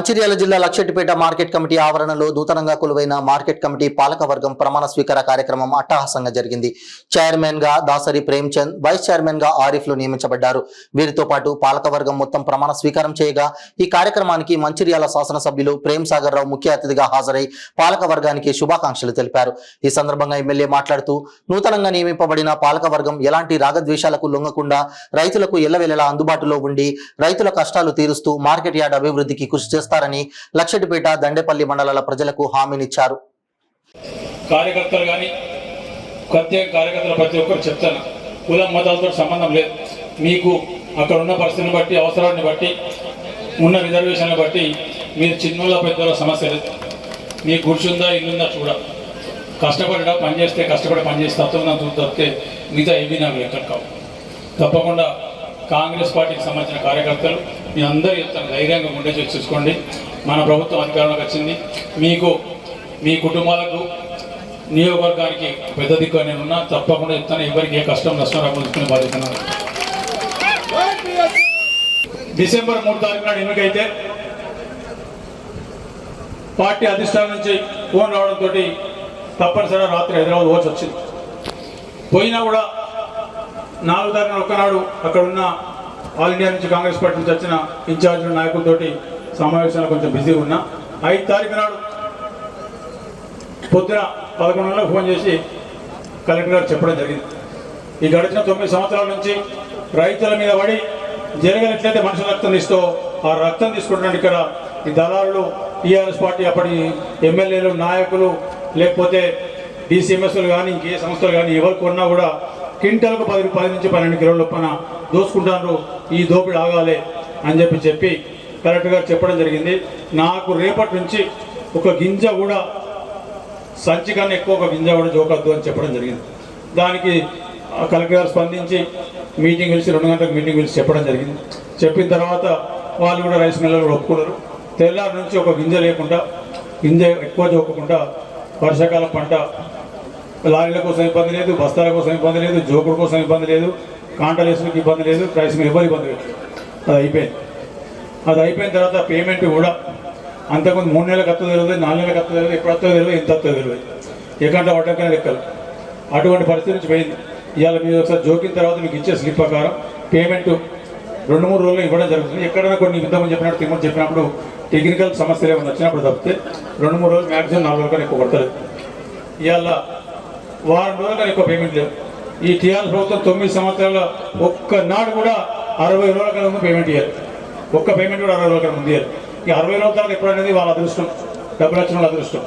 మంచిర్యాల జిల్లా Luxettipet market committee ఆవరణలో నూతనంగా కొలువైన మార్కెట్ కమిటీ పాలకవర్గం ప్రమాణ స్వీకార కార్యక్రమం అట్టహాసంగా జరిగింది. చైర్మన్ గా దాసరి ప్రేమ్చంద్, వైస్ చైర్మన్ గా ఆరిఫ్లు నియమించబడ్డారు. వీరితో పాటు పాలకవర్గం మొత్తం ప్రమాణ స్వీకారం చేయగా ఈ కార్యక్రమానికి మంచిర్యాల శాసనసభ్యులు ప్రేమ్ సాగర్ రావు ముఖ్య అతిథిగా హాజరై పాలకవర్గానికి శుభాకాంక్షలు తెలిపారు. ఈ సందర్భంగా ఎమ్మెల్యే మాట్లాడుతూ నూతనంగా నియమింపబడిన పాలకవర్గం ఎలాంటి రాగద్వేషాలకు లొంగకుండా రైతులకు ఎల్లవేళలా అందుబాటులో ఉండి రైతుల కష్టాలు తీరుస్తూ మార్కెట్ యార్డ్ అభివృద్ధికి కృషి చేస్తారని లక్షెట్టిపేట, దండేపల్లి మండలాల ప్రజలకు హామీనిచ్చారు. కార్యకర్తలు కానీ ప్రత్యేక కార్యకర్తలు ప్రతి ఒక్కరు చెప్తాను, కులం మతాలతో సంబంధం లేదు. మీకు అక్కడ ఉన్న పరిస్థితిని బట్టి, అవసరాన్ని బట్టి, ఉన్న రిజర్వేషన్లు బట్టి మీరు చిన్నోళ్ళ పెద్దల సమస్య లేదు. మీకు గుర్చుందా, ఇల్లుందా చూడ, కష్టపడడా పనిచేస్తే కష్టపడి పనిచేస్తే తత్వం తప్పితే మిగతా ఏమీ నాకు లెక్కలు కావు. తప్పకుండా కాంగ్రెస్ పార్టీకి సంబంధించిన కార్యకర్తలు మీ అందరూ చెప్తాను, ధైర్యంగా గుండె చూసుకోండి. మన ప్రభుత్వం అధికారంలోకి వచ్చింది, మీకు మీ కుటుంబాలకు నియోజకవర్గానికి పెద్ద దిక్కు నేనున్నా. తప్పకుండా చెప్తాను, ఎవరికి ఏ కష్టం నష్టం రాకుండా చూసుకునే బాధ్యత. డిసెంబర్ 3 తారీఖు నాడు ఎన్నికైతే పార్టీ అధిష్టానం నుంచి ఫోన్ రావడంతో తప్పనిసరిగా రాత్రి హైదరాబాద్ పోవాల్సి వచ్చింది. పోయినా కూడా 4 తారీఖున ఒక్కనాడు అక్కడ ఉన్న ఆల్ ఇండియా నుంచి కాంగ్రెస్ పార్టీ నుంచి వచ్చిన ఇన్ఛార్జ్ నాయకులతోటి సమావేశాలు కొంచెం బిజీగా ఉన్నా. 5 తారీఖు నాడు పొద్దున 11 గంటలకు ఫోన్ చేసి కలెక్టర్ గారు చెప్పడం జరిగింది. ఈ గడిచిన 9 సంవత్సరాల నుంచి రైతుల మీద పడి జరగనట్లయితే మనుషుల రక్తం తీస్తూ ఆ రక్తం తీసుకుంటున్నాడు. ఇక్కడ ఈ దళారులు, టీఆర్ఎస్ పార్టీ అప్పటి ఎమ్మెల్యేలు, నాయకులు, లేకపోతే డిసిఎంఎస్లు కానీ ఇంకే సంస్థలు కానీ ఎవరు కొన్నా కూడా క్వింటల్కు 10 నుంచి 12 కిలోల లొప్పన దోసుకుంటారు. ఈ దోపిడి ఆగాలి అని చెప్పి కలెక్టర్ గారు చెప్పడం జరిగింది. నాకు రేపటి నుంచి ఒక గింజ కూడా, సంచి కన్నా ఎక్కువ ఒక గింజ కూడా జోకద్దు అని చెప్పడం జరిగింది. దానికి కలెక్టర్ గారు స్పందించి మీటింగ్ పిలిచి 2 గంటలకు మీటింగ్ పిలిచి చెప్పడం జరిగింది. చెప్పిన తర్వాత వాళ్ళు కూడా రైస్ మిల్లర్లు కూడా ఒప్పుకున్నారు. తెల్లారి నుంచి ఒక గింజ లేకుండా, గింజ ఎక్కువ జోకకుండా వర్షాకాలం పంట లారీల కోసం ఇబ్బంది లేదు, బస్తాల కోసం ఇబ్బంది లేదు, జోకుల కోసం ఇబ్బంది లేదు, కాంటలు వేసుకు ఇబ్బంది లేదు, రైస్ మిల్ ఎవరు ఇబ్బంది లేదు. అది అయిపోయింది. అది అయిపోయిన తర్వాత పేమెంట్ కూడా అంతకుముందు 3 నెలలకు వస్తుందో తెలియదు, 4 నెలలకు వస్తుందో తెలియదు, ఎప్పుడు వస్తుందో తెలియదు, ఎంత వస్తుందో తెలియదు, ఎకంటే వడ్డకనే లెక్కలు. అటువంటి పరిస్థితి నుంచి పోయింది. ఇవాళ మీరు ఒకసారి జోకిన తర్వాత మీకు ఇచ్చే స్లిప్ ప్రకారం పేమెంట్ 2-3 రోజుల్లో ఇవ్వడం జరుగుతుంది. ఎక్కడైనా కొన్ని ఇంతకుముందు చెప్పినట్టు తిమ్మని చెప్పినప్పుడు టెక్నికల్ సమస్యలు ఏమైనా వచ్చినప్పుడు తప్పితే 2-3 రోజులు, మ్యాక్సిమం 4 రోజుల కన్నా ఎక్కువ పడతలేదు. ఇవాళ వారం రోజుల కన్నా ఎక్కువ పేమెంట్ లేవు. ఈ టీఆర్ఎస్ ప్రభుత్వం 9 సంవత్సరాల ఒక్కనాడు కూడా 60 రోజుల కన్నా ముందు పేమెంట్ ఇవ్వాలి. ఒక్క పేమెంట్ కూడా 60 రోజుల కన్నా ముందు ఇవ్వాలి. ఈ 60 రోజుల తర్వాత ఎప్పుడనేది వాళ్ళ అదృష్టం, డబ్బులు వచ్చిన వాళ్ళ అదృష్టం.